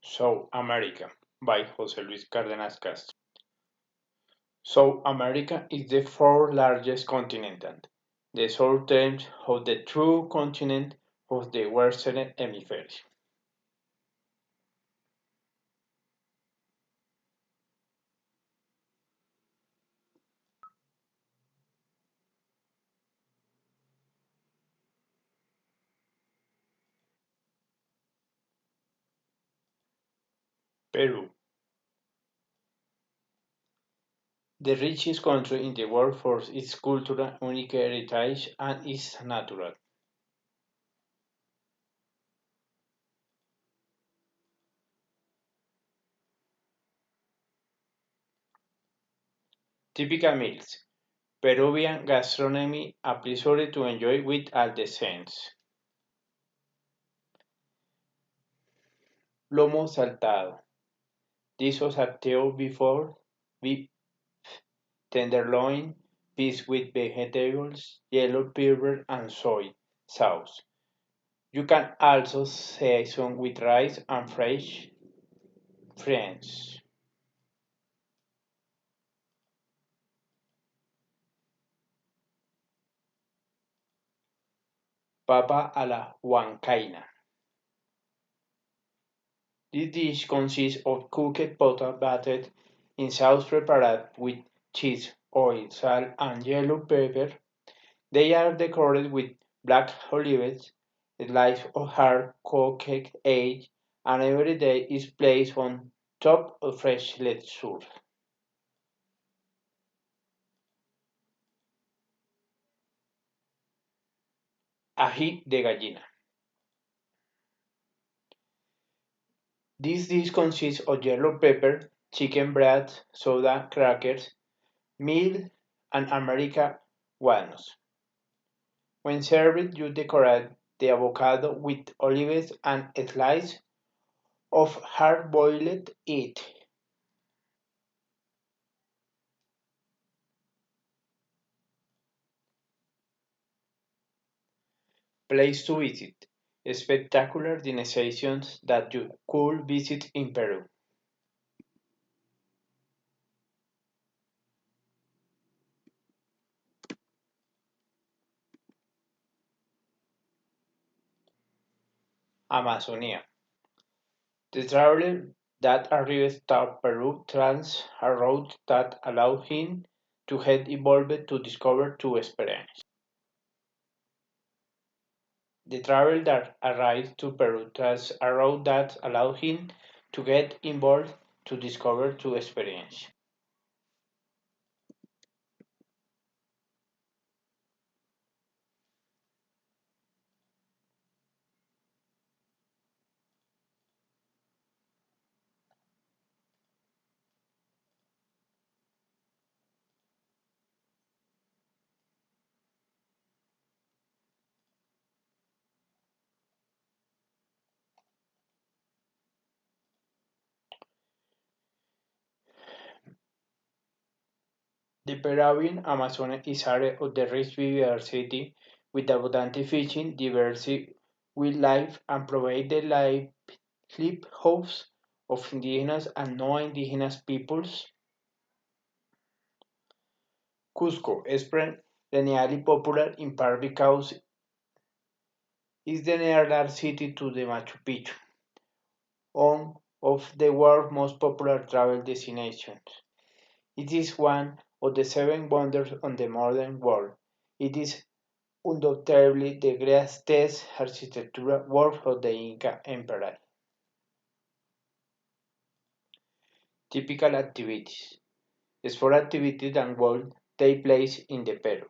South America by José Luis Cárdenas Castro. South America is the fourth largest continent, the southern of the true continent of the Western Hemisphere. Peru, the richest country in the world for its cultural unique heritage and its natural. Typical meals. Peruvian gastronomy, a pleasure to enjoy with all the sense. Lomo saltado. This was salteo before beef tenderloin, fish with vegetables, yellow pepper and soy sauce. You can also season with rice and fresh friends. Papa a la huancaina. This dish consists of cooked potato battered in sauce prepared with cheese, oil, salt, and yellow pepper. They are decorated with black olives, slices of hard-cooked egg, and every day is placed on top of fresh lettuce. Ají de gallina. This dish consists of yellow pepper, chicken breast, soda crackers, meal, and American walnuts. When served, you decorate the avocado with olives and a slice of hard-boiled egg. Place to visit. Spectacular destinations that you could visit in Peru. Amazonia. The traveler that arrives to Peru trans a route that allows him to head evolved to discover to experience. The traveler that arrives to Peru trans a route that allows him to get involved to discover to experience. The Peruvian Amazon is area of the rich biodiversity with abundant fishing, diverse wildlife, and provide the livelihoods of indigenous and non-indigenous peoples. Cusco is perennially popular in part because it's the nearest city to the Machu Picchu, one of the world's most popular travel destinations. It is one of the seven wonders of the modern world. It is undoubtedly the greatest architectural work of the Inca Empire. Typical activities. Sport activities and work take place in the Peru.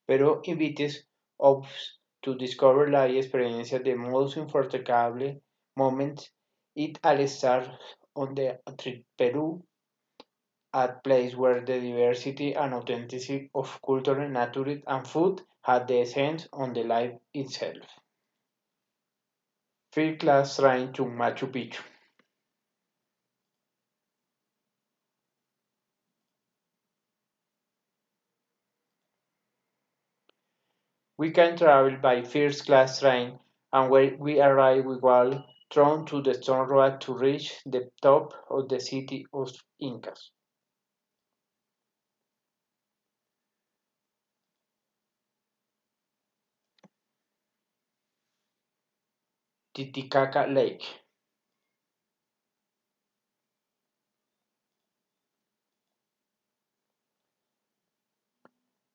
Peru invites us to discover la experiencia de most unforgettable moments. It all starts on the trip Peru, a place where the diversity and authenticity of culture, nature, and food had the essence on the life itself. First class train to Machu Picchu. We can travel by first class train, and when we arrive we were thrown to the stone road to reach the top of the city of Incas. Titicaca Lake.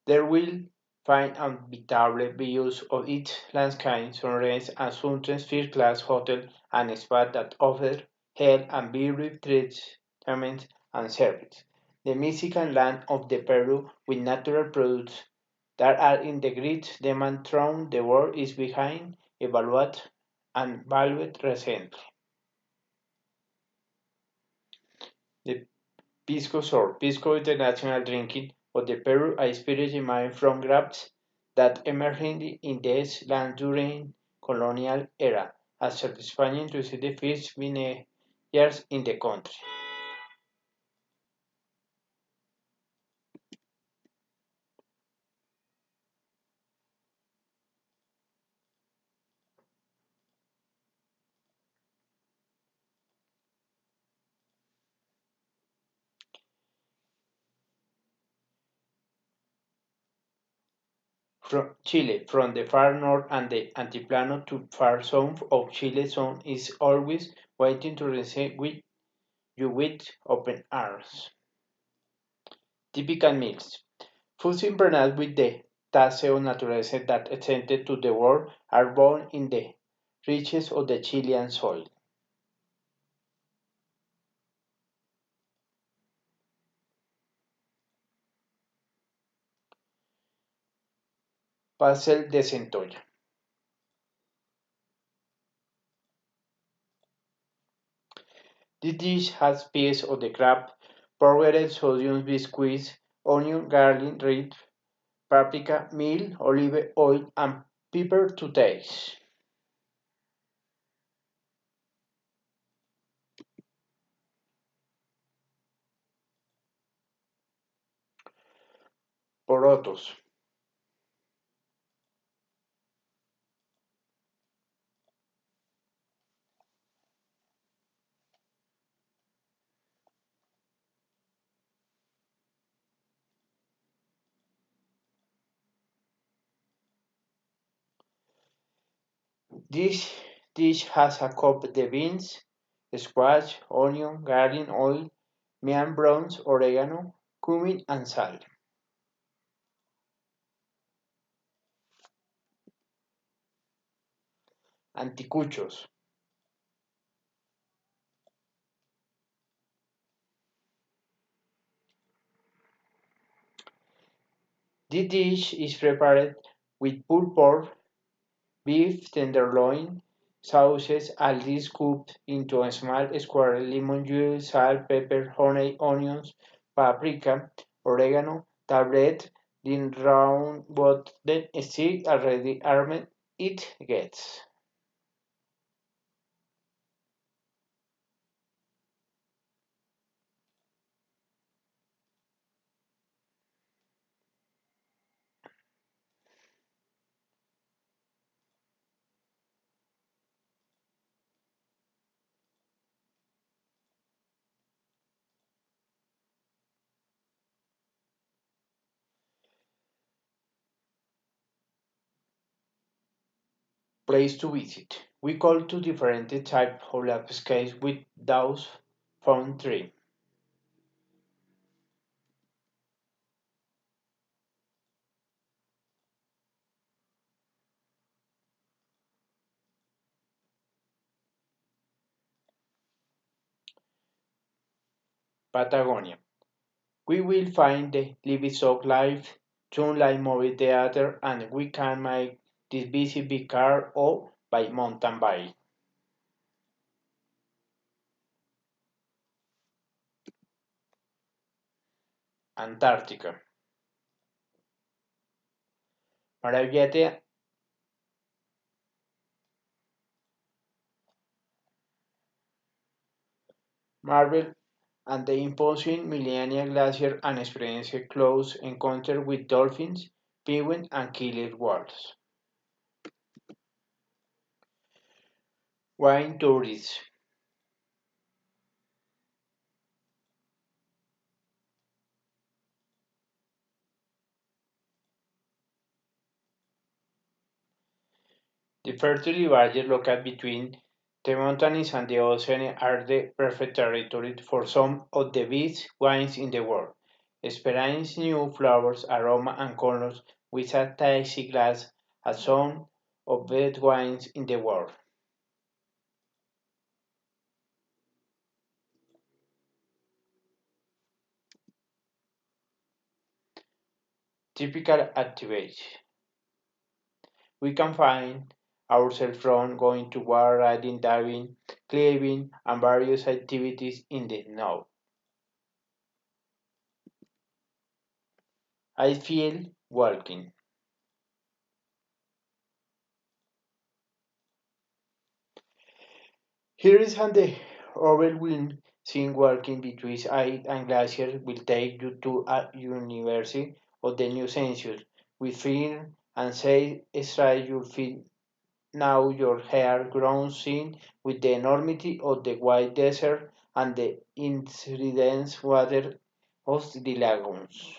There will find unbeatable views of each landscape, sunrise and sunset first-class hotel and spa that offer health and beauty treatments and service. The Mexican land of the Peru with natural products that are in the great demand throughout the world is behind evaluated and valued recently. The Pisco Sour. Pisco is the national drinking of the Peru, a spirit derived from grapes that emerged in this land during colonial era, after Spain introduced the first vineyards in the country. From Chile, from the far north and the Altiplano to far south of Chile zone is always waiting to receive with you with open arms. Typical meals. Foods impregnated with the taste of naturaleza that extended to the world are born in the riches of the Chilean soil. Pastel de centolla. This dish has pieces of the crab, powdered sodium biscuits, onion, garlic, red paprika, meal, olive oil, and pepper to taste. Porotos. This dish has a cup the beans, squash, onion, garlic oil, mian browns, oregano, cumin, and salt. Anticuchos. This dish is prepared with pulled pork, beef tenderloin, sauces, and this cooked into a small square lemon juice, salt, pepper, honey, onions, paprika, oregano, tablet, then round what then stick already armed it gets. Place to visit. We call to different types of landscapes with those found three. Patagonia. We will find the livestock life, sunlight movie theater, and we can make this visit by car or by mountain bike. Antarctica. Maravillate Marvel and the imposing Millennial Glacier and experience a close encounter with dolphins, penguin and killer whales. Wine tourism. The fertile barrier located between the mountains and the ocean are the perfect territory for some of the best wines in the world. Experience new flavors, aroma, and colors with a tasty glass as some of the best wines in the world. Typical activity. We can find ourselves from going to bar, riding, diving, climbing, and various activities in the snow. I feel walking. Here is how the overwhelming scene walking between ice and glaciers will take you to a university of the new census. With fear and say stride your feet now your hair grows in with the enormity of the white desert and the iridescent water of the lagoons.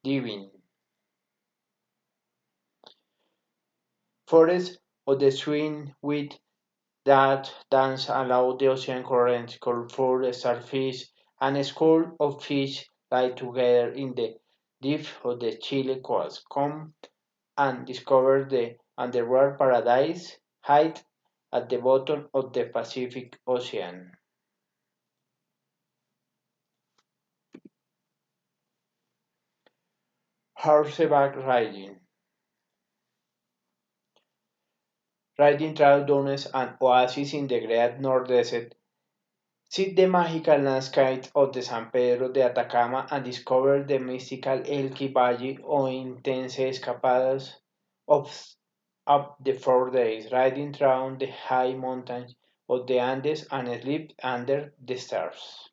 Diving. Forests of the swing with that dance allow the ocean currents, colorful starfish, and a school of fish lie together in the depths of the Chile coast. Come and discover the underwater paradise hide at the bottom of the Pacific Ocean. Horseback riding. Riding through dunes and oases in the Great Northeast. See the magical landscape of the San Pedro de Atacama and discover the mystical Elqui Valley or intense escapadas of up the 4 days, riding through the high mountains of the Andes and sleep under the stars.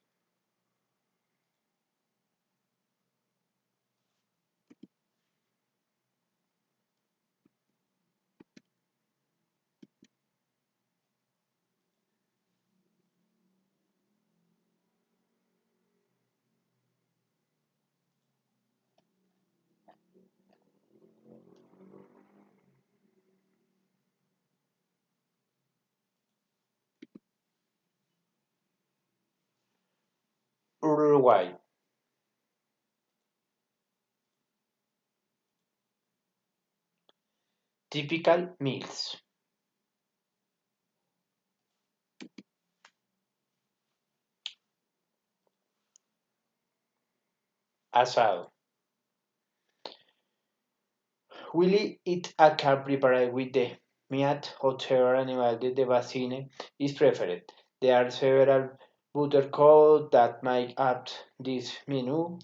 Uruguay. Typical meals. Asado. Willy eat a carb prepared with the meat or several animals the vaccine is preferred. There are several buttercup that make up this menu: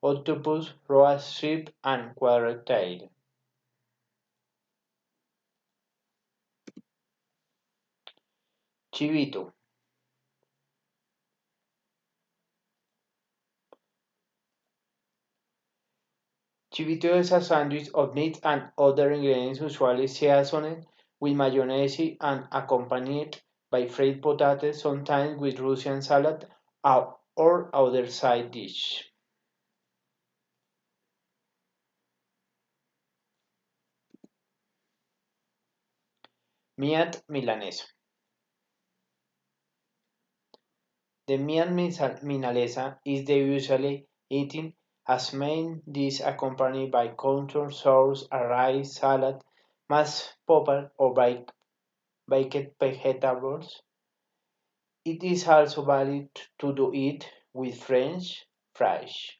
octopus, roast shrimp, and quarter tail. Chivito. Chivito is a sandwich of meat and other ingredients usually seasoned with mayonnaise and accompanied by fried potatoes, sometimes with Russian salad or other side dish. Meat milanesa. The meat milanesa is the usually eaten as main dish accompanied by contour sauce, a rice, salad, mashed potato or baked vegetables. It is also valid to do it with French fries.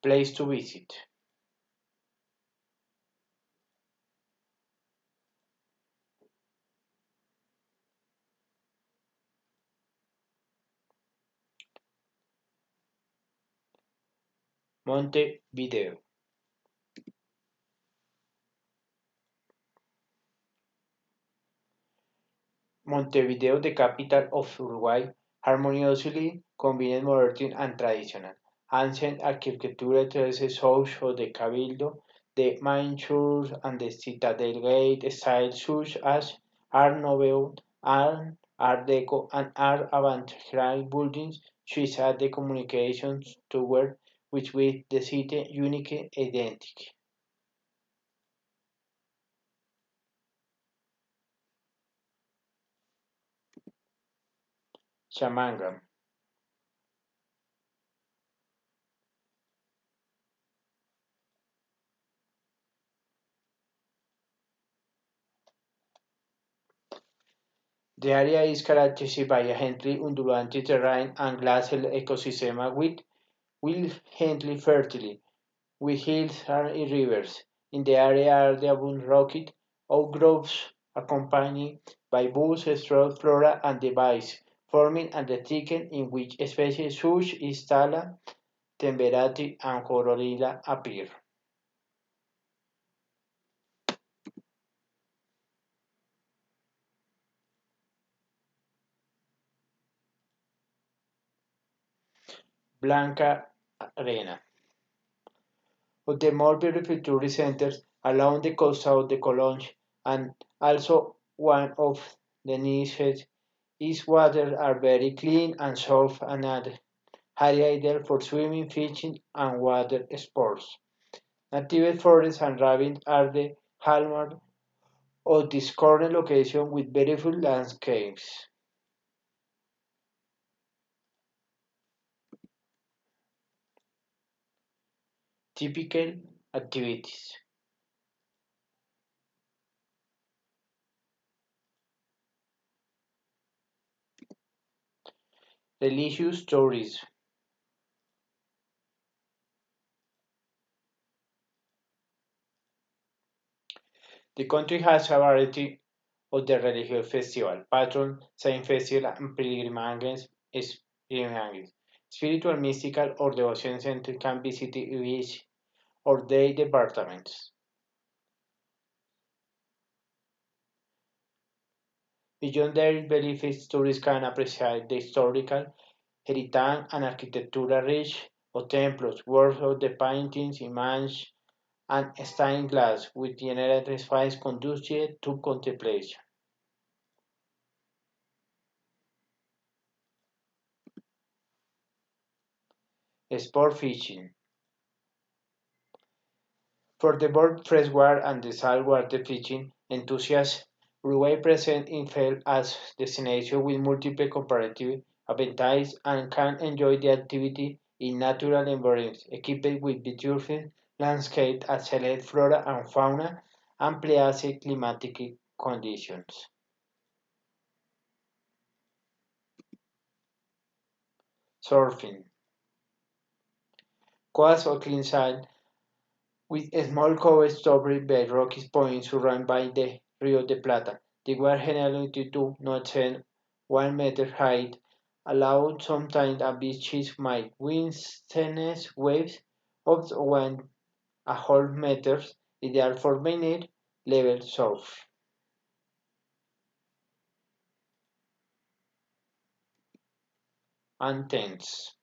Place to visit. Montevideo. Montevideo, the capital of Uruguay, harmoniously combined modern and traditional. Ancient architecture traces south of the Cabildo, the main church and the Citadel Gate styles such as Art Nouveau, Art Deco, and Art Avant-Garde buildings which add the communications toward which with the city unique identity. Chamanga. The area is characterized by a gently undulating terrain and glacial ecosystem with gently fertile, with hills and rivers. In the area are the abundant rocky oak groves accompanied by bulbous strong flora and the vines, forming a thicket in which species such as Tala, Temperati, and Cororilla appear. Blanca Arena. Of the more beautiful tourist centers along the coast of the Cologne and also one of the nicest its waters are very clean and soft and are ideal for swimming, fishing, and water sports. Native forests and ravines are the hallmark of this current location with beautiful landscapes. Typical activities. Religious tourism. The country has a variety of the religious festival, patron, saint festival, and pilgrimages. Spiritual, mystical, or devotion centers can visit each or their departments. Beyond their beliefs, tourists can appreciate the historical heritage and architectural rich of temples, works of the paintings, images, and stained glass, with generate space conducive to contemplation. Sport fishing. For the both freshwater and the saltwater fishing enthusiasts, Uruguay presents itself as a destination with multiple comparative advantages and can enjoy the activity in natural environments equipped with beautiful landscape, excellent flora and fauna, and pleasant climatic conditions. Surfing. Coast of clean sand with small coves covered by rocky points surrounded by the Rio de Plata. The water generally altitude not exceed 1 meter height, allowed sometimes at beaches might withstand waves of 1.5 meters, ideal for beginner level surf. And tents.